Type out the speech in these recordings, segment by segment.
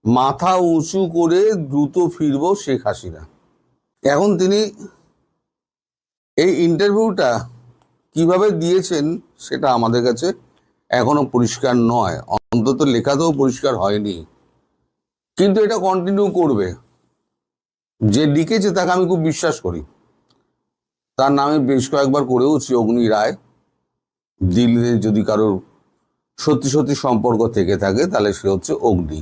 মাথা উঁচু করে দ্রুত ফিরবো শেখ হাসিনা। এখন তিনি এই ইন্টারভিউটা কিভাবে দিয়েছেন সেটা আমাদের কাছে এখনো পরিষ্কার নয়, অন্তত লেখাতেও পরিষ্কার হয়নি, কিন্তু এটা কন্টিনিউ করবে। যে লিখেছে তাকে আমি খুব বিশ্বাস করি, তার নামে বেশ কয়েকবার করেওছি অগ্নি রায়। দিল্লিতে যদি কারোর সত্যি সত্যি সম্পর্ক থেকে থাকে তাহলে সে হচ্ছে অগ্নি।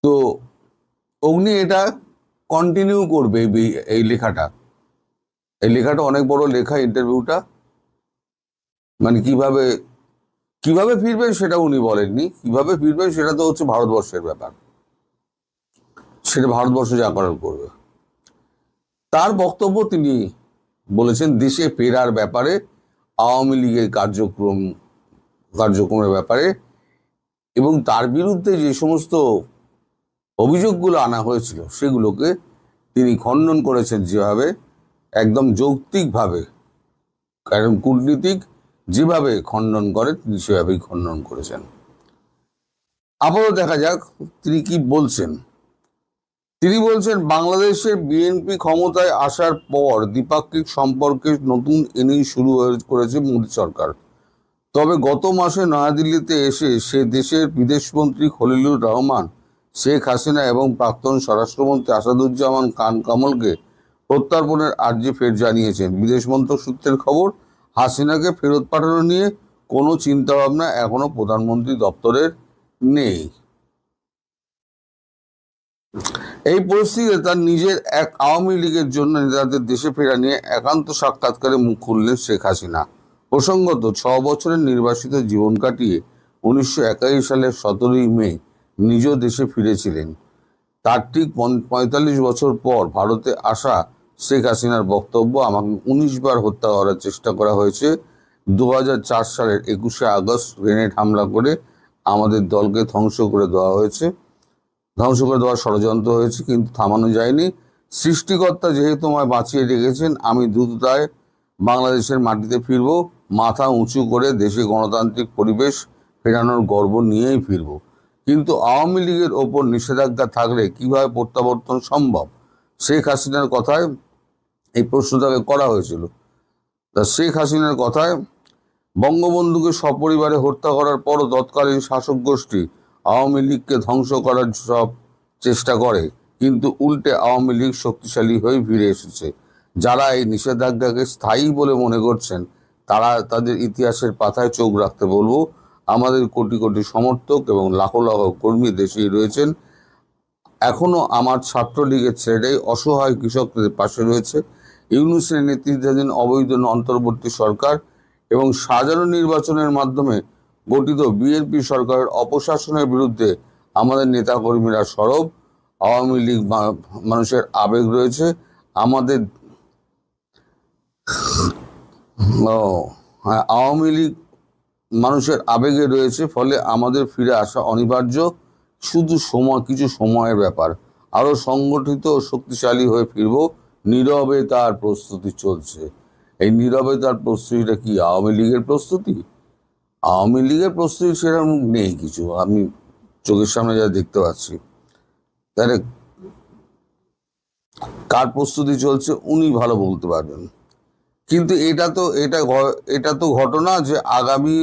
তো অগ্নি এটা কন্টিনিউ করবে এই লেখাটা। এই লেখাটা অনেক বড় লেখা, ইন্টারভিউটা। মানে কিভাবে কিভাবে ফিরবেন সেটা উনি বলেননি, কিভাবে ফিরবেন সেটা তো হচ্ছে ভারতবর্ষের ব্যাপার, সেটা ভারতবর্ষ যা করার করবে। তার বক্তব্য তিনি বলেছেন দেশে ফেরার ব্যাপারে, আওয়ামী লীগের কার্যক্রমের ব্যাপারে, এবং তার বিরুদ্ধে যে সমস্ত অভিযোগগুলো আনা হয়েছিল সেগুলোকে তিনি খণ্ডন করেছেন, যেভাবে একদম যৌক্তিকভাবে, কারণ কূটনীতিক যেভাবে খণ্ডন করে তিনি সেভাবেই খণ্ডন করেছেন। আপাতত দেখা যাক তিনি কি বলছেন। তিনি বলছেন বাংলাদেশের বিএনপি ক্ষমতায় আসার পর দ্বিপাক্ষিক সম্পর্কে নতুন ইনিংস শুরু করেছে মোদী সরকার। তবে গত মাসে নয়াদিল্লিতে এসে সে দেশের বিদেশমন্ত্রী খলিলুর রহমান, শেখ হাসিনা এবং প্রাক্তন স্বরাষ্ট্রমন্ত্রী আসাদুজ্জামান খান কামালকে প্রত্যর্পণের আর্জি ফের জানিয়েছেন। বিদেশ মন্ত্রক সূত্রের খবর, হাসিনাকে ফেরত পাঠানো নিয়ে কোনো চিন্তাভাবনা এখনো প্রধানমন্ত্রী দপ্তরের নেই। এই পরিস্থিতিতে তার নিজের এক আওয়ামী লীগের জন্য নেতাদের দেশে ফেরা নিয়ে একান্ত সাক্ষাৎকারে মুখ খুললেন শেখ হাসিনা। প্রসঙ্গত 6 বছরের নির্বাসিত জীবন কাটিয়ে 1981 সালের 17ই মে নিজ দেশে ফিরেছিলেন। তার ঠিক 45 বছর পর ভারতে আসা শেখ হাসিনার বক্তব্য, আমাকে 19 বার হত্যা করার চেষ্টা করা হয়েছে। 2004 সালের 21শে আগস্ট গ্রেনেড হামলা করে আমাদের দলকে ধ্বংস করে দেওয়ার ষড়যন্ত্র হয়েছে, কিন্তু থামানো যায়নি। সৃষ্টিকর্তা যেহেতু আমায় বাঁচিয়ে রেখেছেন, আমি দ্রুততায় বাংলাদেশের মাটিতে ফিরব, মাথা উঁচু করে দেশে গণতান্ত্রিক পরিবেশ ফেরানোর গর্ব নিয়েই ফিরব। কিন্তু আওয়ামী লীগের ওপর নিষেধাজ্ঞা থাকলে কিভাবে প্রত্যাবর্তন সম্ভব? শেখ হাসিনার কথায় এই প্রশ্ন তাকে করা হয়েছিল। তা শেখ হাসিনার কথায়, বঙ্গবন্ধুকে সপরিবারে হত্যা করার পরও তৎকালীন শাসক গোষ্ঠী আওয়ামী লীগকে ধ্বংস করার সব চেষ্টা করে, কিন্তু উল্টে আওয়ামী লীগ শক্তিশালী হয়ে ফিরে এসেছে। যারা এই নিষেধাজ্ঞাকে স্থায়ী বলে মনে করছেন তারা তাদের ইতিহাসের পাতায় চোখ রাখতে বলবো। আমাদের কোটি কোটি সমর্থক এবং লাখো লাখো কর্মী দেশেই রয়েছেন। এখনো আমার ছাত্রলীগের ছেলেটাই অসহায় কৃষকদের পাশে রয়েছে। ইউনূসের নেতৃত্বাধীন অবৈধ অন্তর্বর্তী সরকার এবং সাজানো নির্বাচনের মাধ্যমে গঠিত বিএনপি সরকারের অপশাসনের বিরুদ্ধে আমাদের নেতাকর্মীরা সরব। আওয়ামী লীগ মানুষের আবেগ রয়েছে, আমাদের আওয়ামী লীগ মানুষের আবেগে রয়েছে, ফলে আমাদের ফিরে আসা অনিবার্য। শুধু কিছু সময়ের ব্যাপার। আরো সংগঠিত ও শক্তিশালী হয়ে ফিরব। নীরবে তার প্রস্তুতি চলছে। এই নীরবে তার প্রস্তুতিটা কি আওয়ামী লীগের প্রস্তুতি? আওয়ামী লীগের প্রস্তুতি সেরকম নেই কিছু, আমি চোখের সামনে যা দেখতে পাচ্ছি। তাহলে কার প্রস্তুতি চলছে উনি ভালো বলতে পারবেন। কিন্তু এটা তো ঘটনা যে আগামী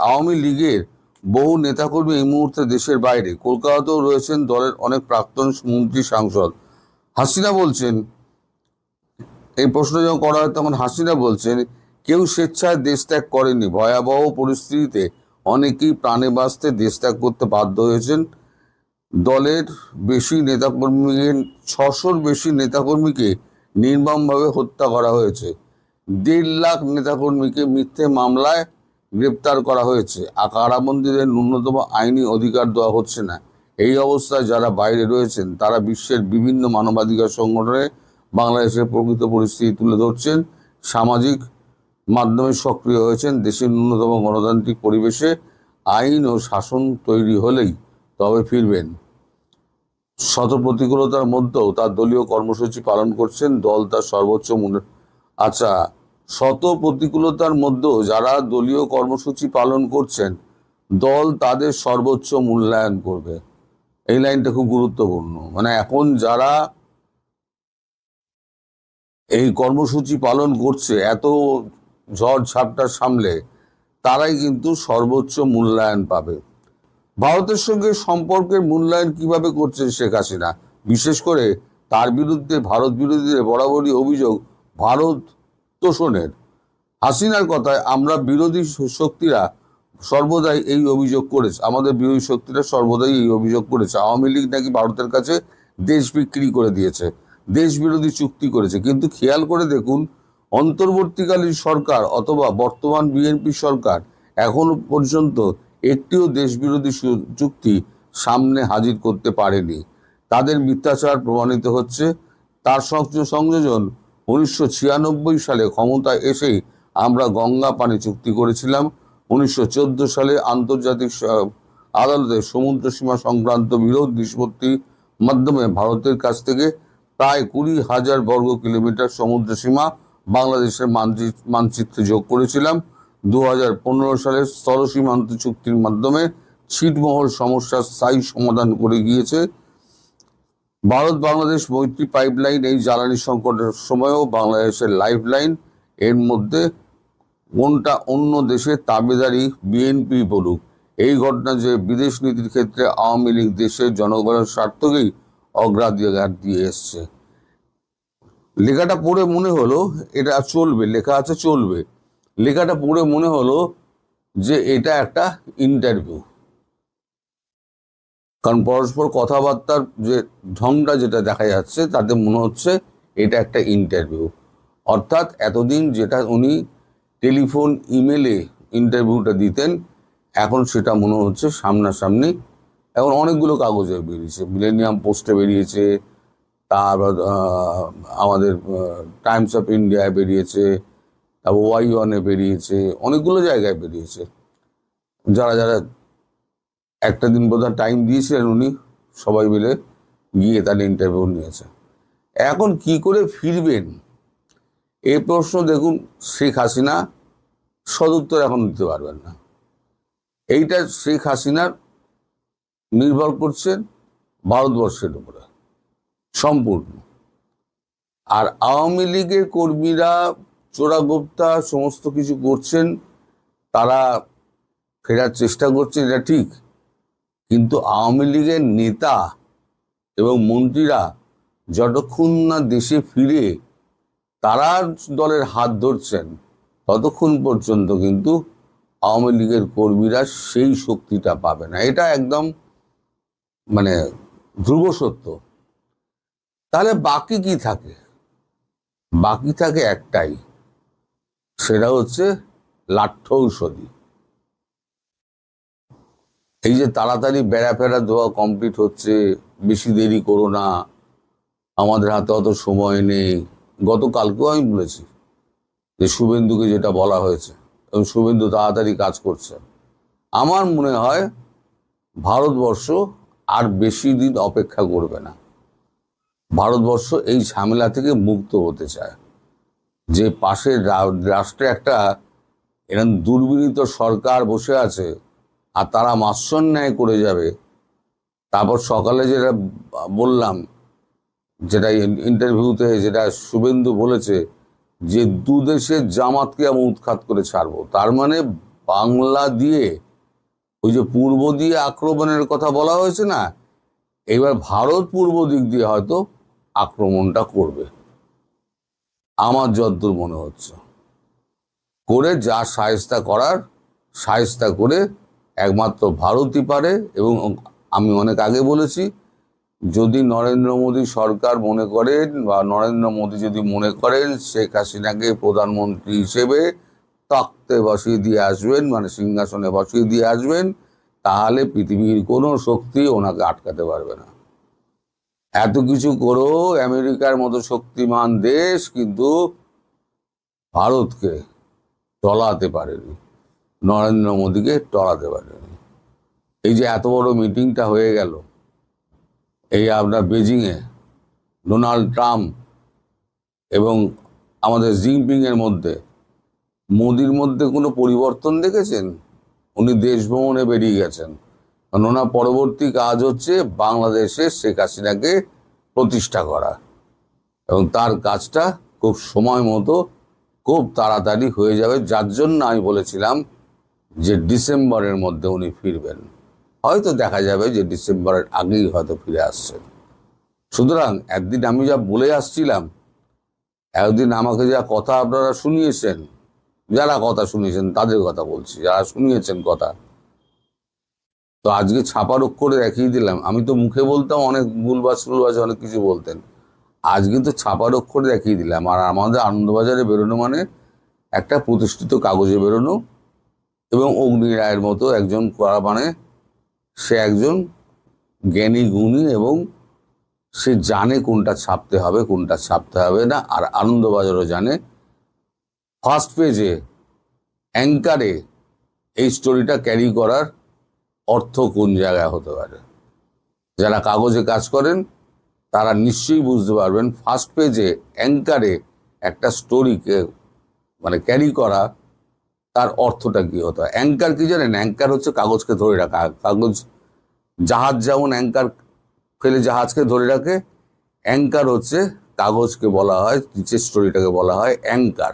আওয়ামী লীগের বহু নেতাকর্মী এই মুহূর্তে দেশের বাইরে, কলকাতাতেও রয়েছেন দলের অনেক প্রাক্তন মন্ত্রী, সাংসদ। হাসিনা বলছেন, এই প্রশ্ন যখন করা হয় তখন হাসিনা বলছেন, কেউ স্বেচ্ছায় দেশ ত্যাগ করেনি, ভয়াবহ পরিস্থিতিতে অনেকেই প্রাণে বাঁচতে দেশ ত্যাগ করতে বাধ্য হয়েছেন। দলের বেশি নেতাকর্মীকে 600-র বেশি নেতাকর্মীকে নির্মমভাবে হত্যা করা হয়েছে। 1.5 লাখ নেতাকর্মীকে মিথ্যে মামলায় গ্রেপ্তার করা হয়েছে। কারাবন্দীদের ন্যূনতম আইনি অধিকার দেওয়া হচ্ছে না। এই অবস্থায় যারা বাইরে রয়েছেন তারা বিশ্বের বিভিন্ন মানবাধিকার সংগঠনে বাংলাদেশের প্রকৃত পরিস্থিতি তুলে ধরছেন, সামাজিক মাধ্যমে সক্রিয় হয়েছেন। দেশের ন্যূনতম গণতান্ত্রিক পরিবেশে আইন ও শাসন তৈরি হলেই তবে ফিরবেন। শত প্রতিকূলতার মধ্যেও তার দলীয় কর্মসূচি পালন করছেন। দল তার সর্বোচ্চ শত প্রতিকূলতার মধ্যেও যারা দলীয় কর্মসূচি পালন করছেন দল তাদের সর্বোচ্চ মূল্যায়ন করবে। এই লাইনটা খুব গুরুত্বপূর্ণ। মানে এখন যারা এই কর্মসূচি পালন করছে এত ঝড় ঝাপটা সামলে, তারাই কিন্তু সর্বোচ্চ মূল্যায়ন পাবে। ভারতের সঙ্গে সম্পর্কের মূল্যায়ন কিভাবে করছে শেখ হাসিনা? বিশেষ করে তার বিরুদ্ধে ভারত বিরোধীদের বরাবরই অভিযোগ ভারত তোষণের। হাসিনার কথায়, আমরা বিরোধী শক্তিরা সর্বদাই এই অভিযোগ করেছে, আমাদের বিরোধী শক্তিরা সর্বদাই এই অভিযোগ করেছে আওয়ামী লীগ নাকি ভারতের কাছে দেশ বিক্রি করে দিয়েছে, দেশ বিরোধী চুক্তি করেছে। কিন্তু খেয়াল করে দেখুন, অন্তর্বর্তীকালীন সরকার অথবা বর্তমান বিএনপি সরকার এখনো পর্যন্ত একটিও দেশ বিরোধী চুক্তি সামনে হাজির করতে পারেনি। তাদের মিথ্যাচার প্রমাণিত হচ্ছে। তার সংযোজন 1996 সালে ক্ষমতায় এসেই আমরা গঙ্গা পানি চুক্তি করেছিলাম। 1914 সালে আন্তর্জাতিক আদালতে সমুদ্র সীমা সংক্রান্ত বিরোধ নিষ্পত্তির মাধ্যমে ভারতের কাছ থেকে প্রায় 20,000 বর্গ কিলোমিটার সমুদ্র সীমা বাংলাদেশের মানচিত্রে যোগ করেছিলাম। 2015 সালের স্থল সীমান্ত চুক্তির মাধ্যমে ছিটমহল সমস্যার স্থায়ী সমাধান করে গিয়েছে। ভারত বাংলাদেশ মৈত্রী পাইপলাইন এই জ্বালানি সংকটের সময়ও বাংলাদেশের লাইফলাইন। এর মধ্যে কোনটা অন্য দেশের তাবেদারি বিএনপি বলুক, এই ঘটনা যে বিদেশ নীতির ক্ষেত্রে আওয়ামী লীগ দেশের জনগণের স্বার্থকেই অগ্রাধিকার দিয়ে এসছে। লেখাটা পড়ে মনে হলো এটা চলবে, লেখা আছে চলবে। লেখাটা পড়ে মনে হলো যে এটা একটা ইন্টারভিউ, কারণ পরস্পর কথাবার্তার যে ঢংটা যেটা দেখা যাচ্ছে তাতে মনে হচ্ছে এটা একটা ইন্টারভিউ। অর্থাৎ এতদিন যেটা উনি টেলিফোন ইমেলে ইন্টারভিউটা দিতেন, এখন সেটা মনে হচ্ছে সামনাসামনি। এখন অনেকগুলো কাগজে বেরিয়েছে, মিলেনিয়াম পোস্টে বেরিয়েছে, তারপর আমাদের টাইমস অফ ইন্ডিয়ায় বেরিয়েছে, তারপর Y1-এ বেরিয়েছে, অনেকগুলো জায়গায় বেরিয়েছে। যারা যারা একটা দিন বোধহয় টাইম দিয়েছিলেন উনি, সবাই মিলে গিয়ে তার ইন্টারভিউ নিয়েছে। এখন কি করে ফিরবেন এই প্রশ্ন দেখুন, শেখ হাসিনা সদুত্তর এখন দিতে পারবেন না। এইটা শেখ হাসিনার নির্ভর করছে ভারতবর্ষের উপরে সম্পূর্ণ। আর আওয়ামী লীগের কর্মীরা চোরাগোপ্তা সমস্ত কিছু করছেন, তারা ফেরার চেষ্টা করছেন, এটা ঠিক। কিন্তু আওয়ামী লীগের নেতা এবং মন্ত্রীরা যতক্ষণ না দেশে ফিরে তারা দলের হাত ধরছেন, ততক্ষণ পর্যন্ত কিন্তু আওয়ামী লীগের কর্মীরা সেই শক্তিটা পাবে না। এটা একদম মানে ধ্রুব সত্য। তাহলে বাকি কি থাকে? বাকি থাকে একটাই, সেটা হচ্ছে লাঠৌষধি। এই যে তাড়াতাড়ি বেড়া ফেরা দেওয়া কমপ্লিট হচ্ছে, বেশি দেরি করো না, আমাদের হাতে অত সময় নেই। গতকালকেও আমি বলেছি যে শুভেন্দুকে যেটা বলা হয়েছে, এবং শুভেন্দু তাড়াতাড়ি কাজ করছে। আমার মনে হয় ভারতবর্ষ আর বেশি দিন অপেক্ষা করবে না। ভারতবর্ষ এই ঝামেলা থেকে মুক্ত হতে চায়। যে পাশের রাষ্ট্রে একটা এরকম দুর্বিনীত সরকার বসে আছে আর তারা মাৎসন্যায় করে যাবে। তারপর সকালে যেটা বললাম, যেটা ইন্টারভিউতে যেটা শুভেন্দু বলেছে যে দুদেশের জামাতকে আমি উৎখাত করে ছাড়বো, তার মানে বাংলা দিয়ে ওই যে পূর্ব দিয়ে আক্রমণের কথা বলা হয়েছে না, এবার ভারত পূর্ব দিক দিয়ে হয়তো আক্রমণটা করবে আমার যতদূর মনে হচ্ছে। করে যা শায়েস্তা করার শায়েস্তা করে একমাত্র ভারতই পারে। এবং আমি অনেক আগে বলেছি, যদি নরেন্দ্র মোদী সরকার মনে করেন বা নরেন্দ্র মোদী যদি মনে করেন শেখ হাসিনাকে প্রধানমন্ত্রী হিসেবে তখ্তে বসিয়ে দিয়ে আসবেন, মানে সিংহাসনে বসিয়ে দিয়ে আসবেন, তাহলে পৃথিবীর কোনো শক্তি ওনাকে আটকাতে পারবে না। এত কিছু করেও আমেরিকার মতো শক্তিমান দেশ কিন্তু ভারতকে টলাতে পারেনি, নরেন্দ্র মোদীকে টলাতে পারেনি। এই যে এত বড় মিটিংটা হয়ে গেল এই আপনার বেজিংয়ে, ডোনাল্ড ট্রাম্প এবং আমাদের জিনপিংয়ের মধ্যে, মোদির মধ্যে কোনো পরিবর্তন দেখেছেন? উনি দেশ ভ্রমণে বেরিয়ে গেছেন, কারণ ওনার পরবর্তী কাজ হচ্ছে বাংলাদেশে শেখ হাসিনাকে প্রতিষ্ঠা করা, এবং তার কাজটা খুব সময় মতো খুব তাড়াতাড়ি হয়ে যাবে, যার জন্য আমি বলেছিলাম যে ডিসেম্বরের মধ্যে উনি ফিরবেন। হয়তো দেখা যাবে যে ডিসেম্বরের আগেই হয়তো ফিরে আসছেন। সুতরাং একদিন আমি যা বলে আসছিলাম, একদিন আমাকে যা কথা আপনারা শুনিয়েছেন, যারা কথা শুনিয়েছেন তাদের কথা বলছি, যারা শুনিয়েছেন কথা, তো আজকে ছাপার অক্ষরে দেখিয়ে দিলাম। আমি তো মুখে বলতাম অনেক ভুলবাস অনেক কিছু বলতেন, আজকে তো ছাপার অক্ষরে দেখিয়ে দিলাম। আর আমাদের আনন্দবাজারে বেরোনো মানে একটা প্রতিষ্ঠিত কাগজে বেরোনো, এবং অগ্নি রায়ের মতো একজন করা, মানে সে একজন জ্ঞানী গুণী, এবং সে জানে কোনটা ছাপতে হবে কোনটা ছাপতে হবে না। আর আনন্দবাজারও জানে ফার্স্ট পেজে অ্যাঙ্কারে এই স্টোরিটা ক্যারি করার অর্থ কোন জায়গায় হতে পারে। যারা কাগজে কাজ করেন তারা নিশ্চয়ই বুঝতে পারবেন ফার্স্ট পেজে অ্যাঙ্কারে একটা স্টোরিকে মানে ক্যারি করা, তার অর্থটা কি হতো। অ্যাঙ্কার কি জানেন? অ্যাঙ্কার হচ্ছে কাগজকে ধরে রাখা। কাগজ, জাহাজ যেমন অ্যাঙ্কার ফেলে জাহাজকে ধরে রাখে, অ্যাঙ্কার হচ্ছে কাগজকে বলা হয়, নিচের স্টোরিটাকে বলা হয় অ্যাঙ্কার।